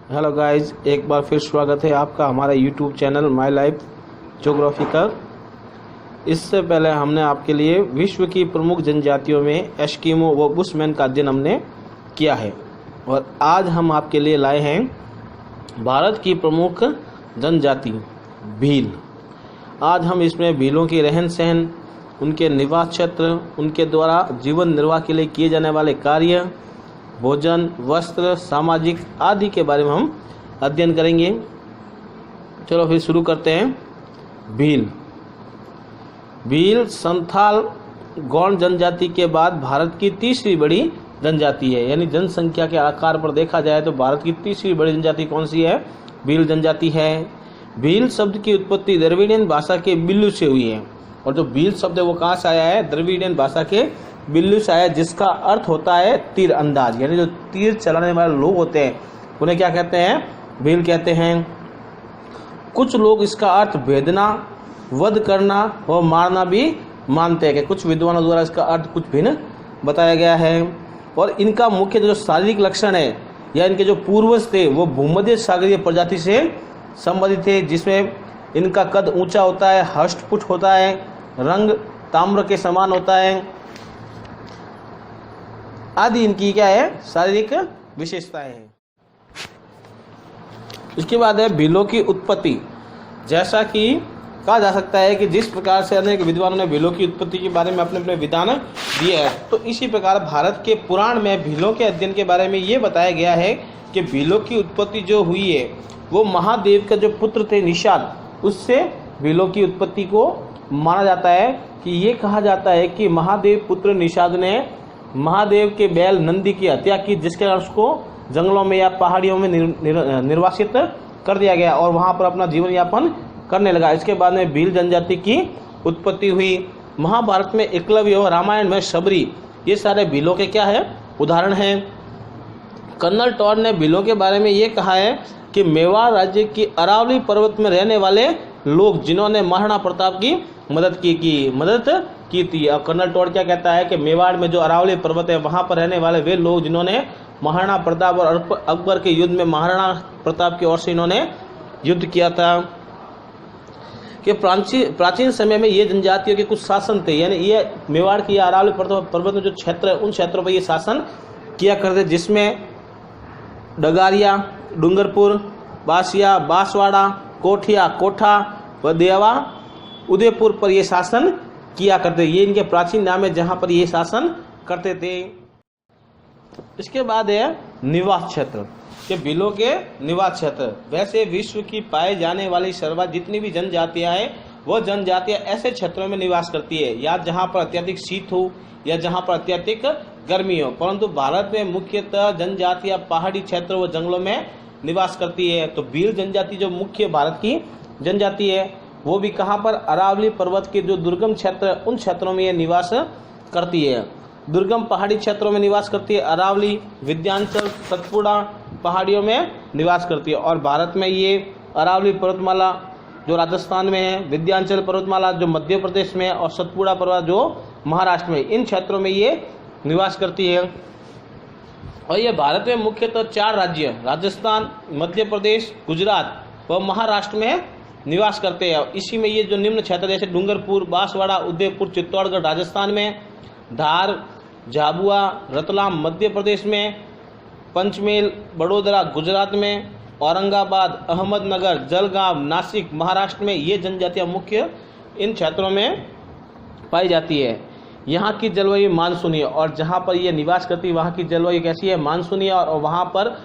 Hello guys, एक बार फिर स्वागत है आपका हमारा YouTube channel my life geography का। इससे पहले हमने आपके लिए विश्व की प्रमुख जनजातियों में एस्किमो व बुशमैन का अध्ययन हमने किया है और आज हम आपके लिए लाए हैं भारत की प्रमुख जनजाति भील। आज हम इसमें भीलों की रहन सहन, उनके निवास क्षेत्र, उनके द्वारा जीवन निर्वाह के लिए किए जाने वाले कार्य, भोजन, वस्त्र, सामाजिक आदि के बारे में हम अध्ययन करेंगे। चलो फिर शुरू करते हैं। भील संथाल गौड़ जनजाति के बाद भारत की तीसरी बड़ी जनजाति है। यानी जनसंख्या के आकार पर देखा जाए तो भारत की तीसरी बड़ी जनजाति कौन सी है? भील जनजाति है। भील शब्द की उत्पत्ति द्रविडियन भाषा के बिल्लू से हुई है। और जो भील शब्द है वो कहाँ से आया है? द्रविडियन भाषा के बिल्लू से आया, जिसका अर्थ होता है तीर अंदाज। यानी जो तीर चलाने वाले लोग होते हैं उन्हें क्या कहते हैं? भील कहते हैं। कुछ लोग इसका अर्थ भेदना, वध करना और मारना भी मानते हैं कि कुछ विद्वानों द्वारा इसका अर्थ कुछ भिन्न बताया गया है। और इनका मुख्य जो शारीरिक लक्षण है या इनके जो पूर्वज थे वो भूमध्य सागरीय प्रजाति से संबंधित थे, जिसमें इनका कद ऊंचा होता है, हष्टपुष्ट होता है, रंग ताम्र के समान होता है आदि इनकी क्या है? शारीरिक विशेषताएं हैं। इसके बाद है भीलों की उत्पत्ति। जैसा कि कहा जा सकता है कि जिस प्रकार से अनेक विद्वानों ने भीलों की उत्पत्ति के बारे में अपने अपने विधान दिए हैं, तो इसी प्रकार भारत के पुराण में भीलों के अध्ययन के बारे में ये बताया गया है कि भीलों की उत्पत्ति जो हुई है वो महादेव का जो पुत्र थे निषाद, उससे भीलों की उत्पत्ति को माना जाता है। कि ये कहा जाता है कि महादेव पुत्र निषाद ने महादेव के बैल नंदी की हत्या की, जिसके कारण उसको जंगलों में या पहाड़ियों में निर्वासित कर दिया गया और वहां पर अपना जीवन यापन करने लगा। इसके बाद में भील जनजाति की उत्पत्ति हुई। महाभारत में एकलव्य और रामायण में शबरी, ये सारे भीलों के क्या है? उदाहरण हैं। कर्नल टॉड ने भीलों के बारे में ये कहा है कि मेवाड़ राज्य की अरावली पर्वत में रहने वाले लोग जिन्होंने महाराणा प्रताप की मदद की थी। अब कर्नल टॉड क्या कहता है कि मेवाड़ में जो अरावली पर्वत है वहां पर रहने वाले वे लोग जिन्होंने महाराणा प्रताप और अकबर के युद्ध में महाराणा प्रताप की ओर से इन्होंने युद्ध किया था। कि प्राचीन समय में ये जनजातियों के कुछ शासन थे। यानी ये मेवाड़ की अरावली पर्वत में जो क्षेत्र है उन क्षेत्रों पर ये शासन किया करते, जिसमें डगारिया, डूंगरपुर, बासिया, बांसवाड़ा, कोठिया, कोठा व देवा, उदयपुर पर ये शासन किया करते। ये इनके प्राचीन नाम है जहां पर ये शासन करते थे। इसके बाद है निवास क्षेत्र के भीलों के निवास क्षेत्र। वैसे विश्व की पाए जाने वाली सर्वाधिक जितनी भी जनजातियां हैं वो जनजातियां ऐसे क्षेत्रों में निवास करती है या जहां पर अत्यधिक शीत हो या जहां पर अत्यधिक गर्मी हो। परंतु भारत में मुख्यतः जनजातियां पहाड़ी क्षेत्र व जंगलों में निवास करती है। तो भील जनजाति जो मुख्य भारत की जनजाति है वो भी कहाँ पर? अरावली पर्वत के जो दुर्गम क्षेत्र उन क्षेत्रों में ये निवास करती है। दुर्गम पहाड़ी क्षेत्रों में निवास करती है। अरावली, विंध्याचल, सतपुड़ा पहाड़ियों में निवास करती है। और भारत में ये अरावली पर्वतमाला जो राजस्थान में है, विंध्याचल पर्वतमाला जो मध्य प्रदेश में है और सतपुड़ा पर्वत जो महाराष्ट्र में, इन क्षेत्रों में ये निवास करती है। और ये भारत में मुख्यतः 4 राज्य राजस्थान, मध्य प्रदेश, गुजरात व महाराष्ट्र में निवास करते हैं। इसी में ये जो निम्न क्षेत्र जैसे डूंगरपुर, बांसवाड़ा, उदयपुर, चित्तौड़गढ़ राजस्थान में, धार, झाबुआ, रतलाम मध्य प्रदेश में, पंचमेल, बड़ोदरा गुजरात में, औरंगाबाद, अहमदनगर, जलगांव, नासिक महाराष्ट्र में ये जनजातियां मुख्य इन क्षेत्रों में पाई जाती है। यहाँ की जलवायु मानसूनी है और जहाँ पर ये निवास करती है वहाँ की जलवायु कैसी है? मानसूनी है। और वहाँ पर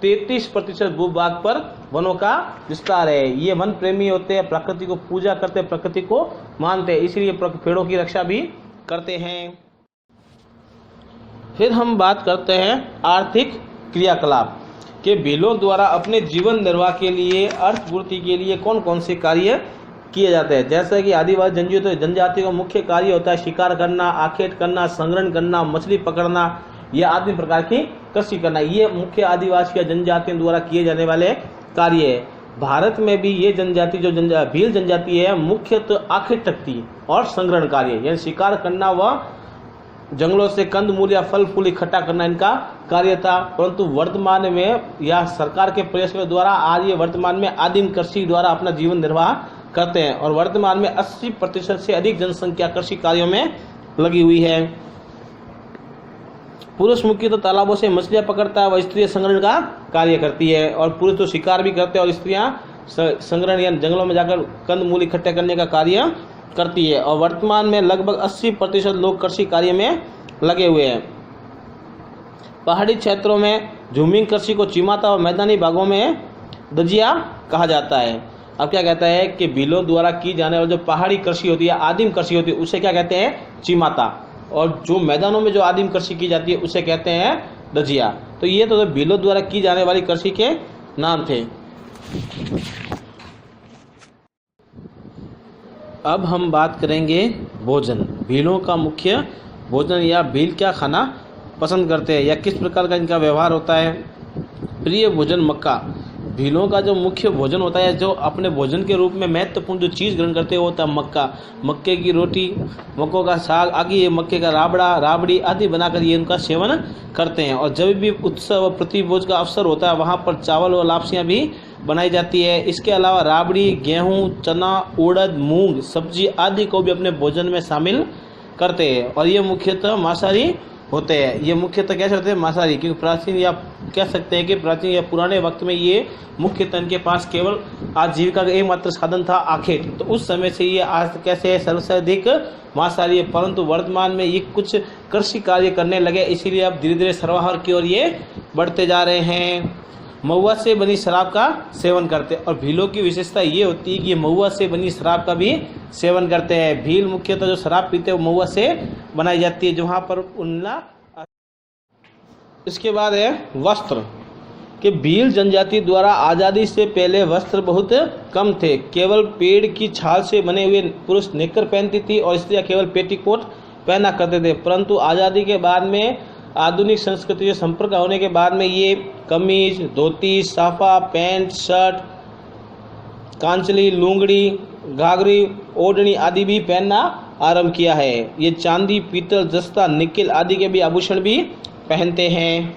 33% भूभाग पर वनों का विस्तार है। ये वन प्रेमी होते हैं, प्रकृति को पूजा करते हैं, प्रकृति को मानते हैं, इसलिए पेड़ों की रक्षा भी करते हैं। फिर हम बात करते हैं आर्थिक क्रियाकलाप के भीलों द्वारा अपने जीवन निर्वाह के लिए, अर्थपूर्ति के लिए कौन कौन से कार्य किए जाते हैं। जैसे कि आदिवासी जनजातियों का मुख्य कार्य होता है शिकार करना, आखेट करना, संग्रहण करना, मछली पकड़ना या आदि प्रकार की कृषि करना। ये मुख्य आदिवासी या जनजातियों द्वारा किए जाने वाले कार्य है। भारत में भी ये जनजाति जो भील जनजाति है मुख्यतः आखेट तख्ती और संग्रहण कार्य यानी शिकार करना व जंगलों से कंदमूल या फल फूल इकट्ठा करना इनका कार्य था। परंतु वर्तमान में या सरकार के प्रयास के द्वारा आज ये वर्तमान में आदिम कृषि द्वारा अपना जीवन निर्वाह करते हैं और वर्तमान में 80% से अधिक जनसंख्या कृषि कार्यों में लगी हुई है। पुरुष मुख्य तो तालाबों से मछलियां पकड़ता है, वह स्त्रियां संग्रहण का कार्य करती है और पुरुष तो शिकार भी करते हैं और स्त्रियां संग्रहण या जंगलों में जाकर कंदमूल इकट्ठे करने का कार्य करती है। और वर्तमान में लगभग 80% लोग कृषि कार्य में लगे हुए हैं। पहाड़ी क्षेत्रों में झूमिंग कृषि को चिमाता और मैदानी भागों में दजिया कहा जाता है। अब क्या कहता है कि भीलों द्वारा की जाने वाली जो पहाड़ी कृषि होती है, आदिम कृषि होती है, उसे क्या कहते हैं? चिमाता। और जो मैदानों में जो आदिम कृषि की जाती है उसे कहते हैं दजिया। तो ये तो भीलों द्वारा की जाने वाली कृषि के नाम थे। अब हम बात करेंगे भोजन। भीलों का मुख्य भोजन या भील क्या खाना पसंद करते हैं या किस प्रकार का इनका व्यवहार होता है। प्रिय भोजन मक्का। भीलों का जो मुख्य भोजन होता है, जो अपने भोजन के रूप में महत्वपूर्ण जो चीज़ ग्रहण करते हैं वो होता है मक्का। मक्के की रोटी, मक्कों का साग आदि, ये मक्के का राबड़ा, राबड़ी आदि बनाकर ये इनका सेवन करते हैं। और जब भी उत्सव प्रतिभोज का अवसर होता है वहाँ पर चावल और लापसियाँ भी बनाई जाती है। इसके अलावा राबड़ी, गेहूँ, चना, उड़द, मूंग, सब्जी आदि को भी अपने भोजन में शामिल करते हैं। और ये मुख्यतः मांसाहारी होते हैं। ये मुख्यतः कैसे होते हैं? मांसाहारी। क्योंकि प्राचीन या कह सकते हैं कि प्राचीन या पुराने वक्त में ये मुख्यतः इनके पास केवल आजीविका का एकमात्र साधन था आखेट। तो उस समय से ये आज कैसे है? सर्वाधिक मांसाहारी है। परंतु वर्तमान में ये कुछ कृषि कार्य करने लगे, इसीलिए अब धीरे धीरे सर्वाहार की ओर ये बढ़ते जा रहे हैं। महुआ से बनी शराब का सेवन करते हैं और भीलों की विशेषता ये होती है कि ये महुआ से बनी शराब का भी सेवन करते हैं। भील मुख्यतः जो शराब पीते हैं वो महुआ से बनाई जाती है, जहाँ पर उनला। इसके बाद है वस्त्र कि भील जनजाति द्वारा आज़ादी से पहले वस्त्र बहुत कम थे। केवल पेड़ की छाल से बने हुए पुरुष नेकर पहनती थी और स्त्रियां केवल पेटीकोट पहना करते थे। परंतु आज़ादी के बाद में आधुनिक संस्कृति से संपर्क होने के बाद में ये कमीज, धोती, साफा, पैंट, शर्ट, कांचली, लुंगड़ी, घाघरी, ओढ़नी आदि भी पहनना आरंभ किया है। ये चांदी, पीतल, जस्ता, निकिल आदि के भी आभूषण भी पहनते हैं।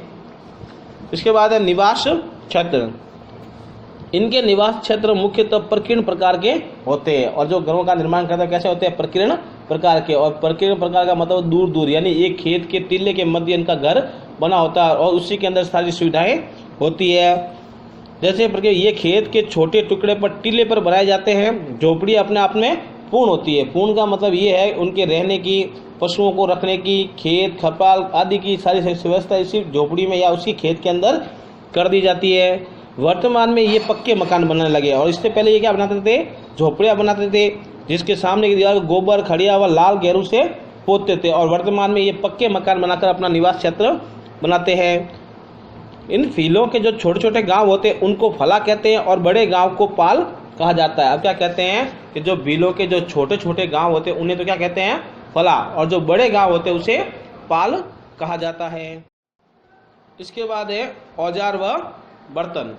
इसके बाद है निवास क्षेत्र। इनके निवास क्षेत्र मुख्यतः प्रकीर्ण प्रकार के होते हैं और जो घरों का निर्माण करते हैं कैसे होते हैं? प्रकीर्ण प्रकार के। और प्रकीर्ण प्रकार का मतलब दूर दूर, यानी एक खेत के टीले के मध्य इनका घर बना होता है और उसी के अंदर सारी सुविधाएं होती है। जैसे प्रकार ये खेत के छोटे टुकड़े पर टीले पर बनाए जाते हैं। झोपड़ी अपने आप में पूर्ण होती है। पूर्ण का मतलब ये है उनके रहने की, पशुओं को रखने की, खेत खपाल आदि की सारी व्यवस्था इसी झोपड़ी में या उसी खेत के अंदर कर दी जाती है। वर्तमान में ये पक्के मकान बनने लगे और इससे पहले ये क्या बनाते थे? झोपड़ियाँ बनाते थे, जिसके सामने की दीवार को गोबर, खड़िया व लाल गेरू से पोतते थे। और वर्तमान में ये पक्के मकान बनाकर अपना निवास क्षेत्र बनाते हैं। इन भीलों के जो छोटे छोटे गांव होते हैं उनको फला कहते हैं और बड़े गांव को पाल कहा जाता है। अब क्या कहते हैं कि जो भीलों के जो छोटे छोटे गांव होते हैं उन्हें तो क्या कहते हैं? फला, और जो बड़े गांव होते हैं उसे पाल कहा जाता है। इसके बाद है औजार व बर्तन।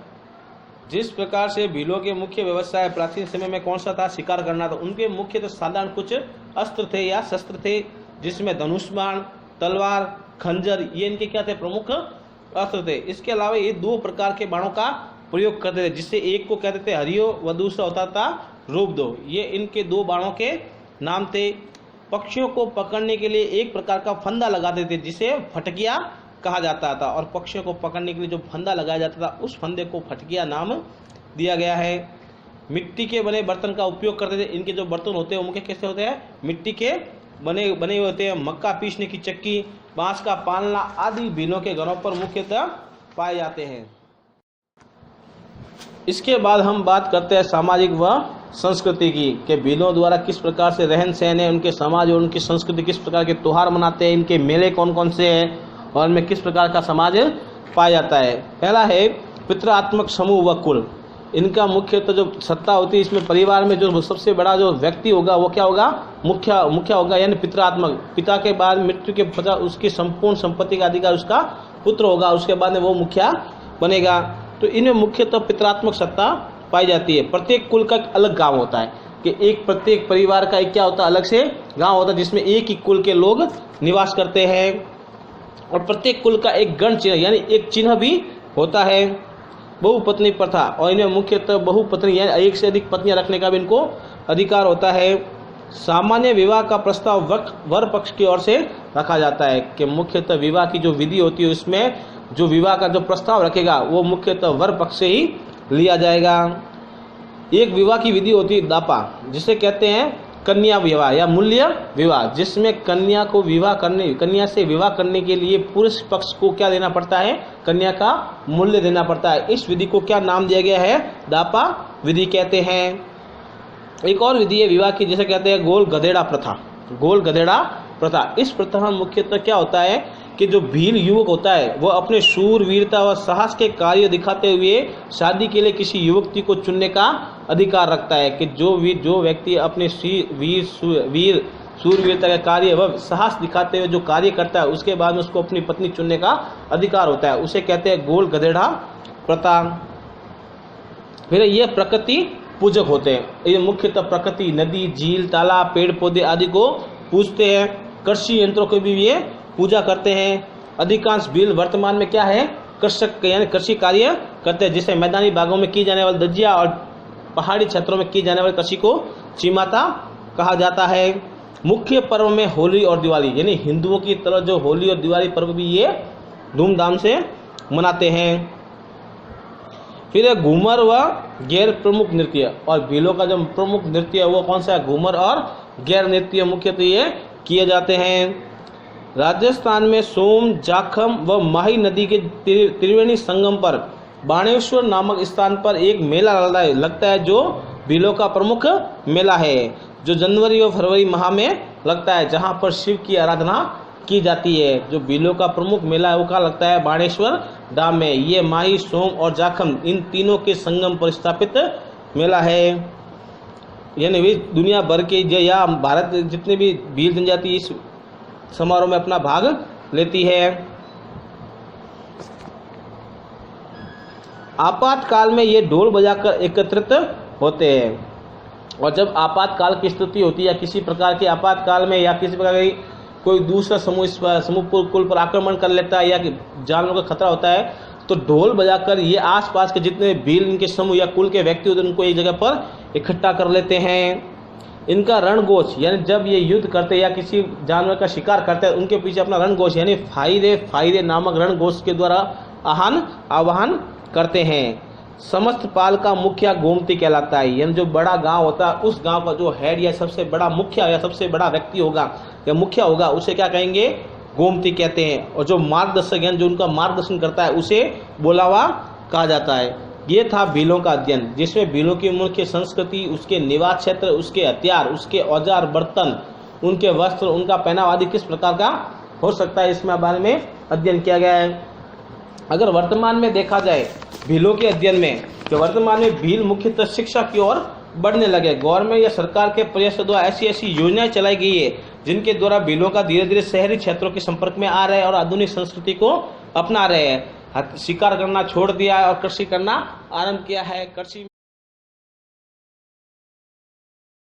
जिस प्रकार से भीलों के मुख्य व्यवसाय प्राचीन समय में कौन सा था? शिकार करना था। उनके मुख्य तो साधारण कुछ अस्त्र थे या शस्त्र थे, जिसमें धनुष बाण, तलवार, खंजर ये इनके क्या थे? प्रमुख अस्त्र थे। इसके अलावा ये दो प्रकार के बाणों का प्रयोग करते थे, जिससे एक को कहते थे हरियो व दूसरा होता था रूपदो। ये इनके दो बाणों के नाम थे। पक्षियों को पकड़ने के लिए एक प्रकार का फंदा लगाते थे जिसे फटकिया कहा जाता था। और पक्षियों को पकड़ने के लिए जो फंदा लगाया जाता था उस फंदे को फटकिया नाम दिया गया है। मिट्टी के बने बर्तन का उपयोग करते थे। इनके जो बर्तन होते हैं मुख्य कैसे होते हैं? मिट्टी के बने हुए होते हैं। मक्का पीसने की चक्की, बांस का पालना आदि भीलों के घरों पर मुख्यतः पाए जाते हैं। इसके बाद हम बात करते हैं सामाजिक व संस्कृति की कि भीलों द्वारा किस प्रकार से रहन सहन है, उनके समाज और उनकी संस्कृति, किस प्रकार के त्योहार मनाते हैं, इनके मेले कौन कौन से हैं और इनमें किस प्रकार का समाज पाया जाता है। पहला है पितृआत्मक समूह व कुल। इनका मुख्यतः जो सत्ता होती है इसमें परिवार में जो सबसे बड़ा जो व्यक्ति होगा वो क्या होगा? मुखिया होगा, यानी पितृआत्मक। पिता के बाद मृत्यु के पश्चात उसकी संपूर्ण संपत्ति का अधिकार उसका पुत्र होगा, उसके बाद में वो मुखिया बनेगा। तो इनमें मुख्यतः पितृआत्मक सत्ता पाई जाती है। प्रत्येक कुल का एक अलग गांव होता है कि एक प्रत्येक परिवार का एक क्या होता है? अलग से गांव होता है जिसमें एक ही कुल के लोग निवास करते हैं और प्रत्येक कुल का एक गण चिन्ह यानी एक चिन्ह भी होता है। बहुपत्नी प्रथा और इन्हें मुख्यतः बहुपत्नी यानी एक से अधिक पत्नियां रखने का भी इनको अधिकार होता है। सामान्य विवाह का प्रस्ताव वर पक्ष की ओर से रखा जाता है कि मुख्यतः विवाह की जो विधि होती है उसमें जो विवाह का जो प्रस्ताव रखेगा वो मुख्यतः वर पक्ष से ही लिया जाएगा। एक विवाह की विधि होती है दापा, जिसे कहते हैं कन्या विवाह या मूल्य विवाह, जिसमें कन्या से विवाह करने के लिए पुरुष पक्ष को क्या देना पड़ता है, कन्या का मूल्य देना पड़ता है। इस विधि को क्या नाम दिया गया है, दापा विधि कहते हैं। एक और विधि है विवाह की, जिसे कहते हैं गोल गधेड़ा प्रथा। गोल गधेड़ा प्रथा, इस प्रथा में मुख्यतः क्या होता है कि जो भील युवक होता है वो अपने शूरवीरता व साहस के कार्य दिखाते हुए शादी के लिए किसी युवती को चुनने का अधिकार रखता है कि जो व्यक्ति अपने शूरवीरता के कार्य व साहस दिखाते हुए जो कार्य करता है उसके बाद में उसको अपनी पत्नी चुनने का अधिकार होता है, उसे कहते हैं गोल गधेड़ा प्रथा। फिर ये प्रकृति पूजक होते हैं, ये मुख्यतः प्रकृति, नदी, झील, तालाब, पेड़ पौधे आदि को पूजते हैं। कृषि यंत्रों की भी ये पूजा करते हैं। अधिकांश भील वर्तमान में क्या है, कृषक यानी कृषि कार्य करते हैं, जिसे मैदानी भागों में की जाने वाली दजिया और पहाड़ी क्षेत्रों में की जाने वाली कृषि को चिमाता कहा जाता है। मुख्य पर्व में होली और दिवाली यानी हिंदुओं की तरह जो होली और दिवाली पर्व भी ये धूमधाम से मनाते हैं। फिर घूमर व गैर प्रमुख नृत्य, और भीलों का जो प्रमुख नृत्य है वो कौन सा है, घूमर और गैर नृत्य मुख्यतः ये किए जाते हैं। राजस्थान में सोम, जाखम व माही नदी के त्रिवेणी संगम पर बाणेश्वर नामक स्थान पर एक मेला लगता है जो भीलों का प्रमुख मेला है, जो जनवरी और फरवरी माह में लगता है, जहां पर शिव की आराधना की जाती है। जो भीलों का प्रमुख मेला है वो कहाँ लगता है, बाणेश्वर धाम में। ये माही, सोम और जाखम इन तीनों के संगम पर स्थापित मेला है। यानी दुनिया भर के या भारत जितने भी भील जनजाति इस समारोह में अपना भाग लेती है। आपातकाल में ये ढोल बजाकर एकत्रित होते हैं, और जब आपातकाल की स्थिति होती है या किसी प्रकार के आपातकाल में या किसी प्रकार की कोई दूसरा समूह कुल पर आक्रमण कर लेता है या जानवरों का खतरा होता है तो ढोल बजाकर ये आसपास के जितने भील इनके समूह या कुल के व्यक्ति होते हैं उनको एक जगह पर इकट्ठा कर लेते हैं। इनका रणघोष यानी जब ये युद्ध करते हैं या किसी जानवर का शिकार करते हैं उनके पीछे अपना रणघोष यानी फायरे नामक रणघोष के द्वारा आवाहन करते हैं। समस्त पाल का मुखिया गोमती कहलाता है, यानी जो बड़ा गांव होता है उस गांव का जो हेड या सबसे बड़ा मुखिया या सबसे बड़ा व्यक्ति होगा या मुखिया होगा उसे क्या कहेंगे, गोमती कहते हैं। और जो मार्गदर्शक यानी जो उनका मार्गदर्शन करता है उसे बोलावा कहा जाता है। ये था भीलों का अध्ययन, जिसमें भीलों की मुख्य संस्कृति, उसके निवास क्षेत्र, उसके हथियार, उसके औजार बर्तन, उनके वस्त्र, उनका पहनावा आदि किस प्रकार का हो सकता है इसमें बारे में अध्ययन किया गया है। अगर वर्तमान में देखा जाए भीलों के अध्ययन में तो वर्तमान में भील मुख्यतः शिक्षा की ओर बढ़ने लगे। गवर्नमेंट या सरकार के प्रयासों द्वारा ऐसी योजनाएं चलाई गई है जिनके द्वारा भीलों का धीरे धीरे शहरी क्षेत्रों के संपर्क में आ रहे हैं और आधुनिक संस्कृति को अपना रहे हैं। शिकार करना छोड़ दिया है और कृषि करना आरंभ किया है। कृषि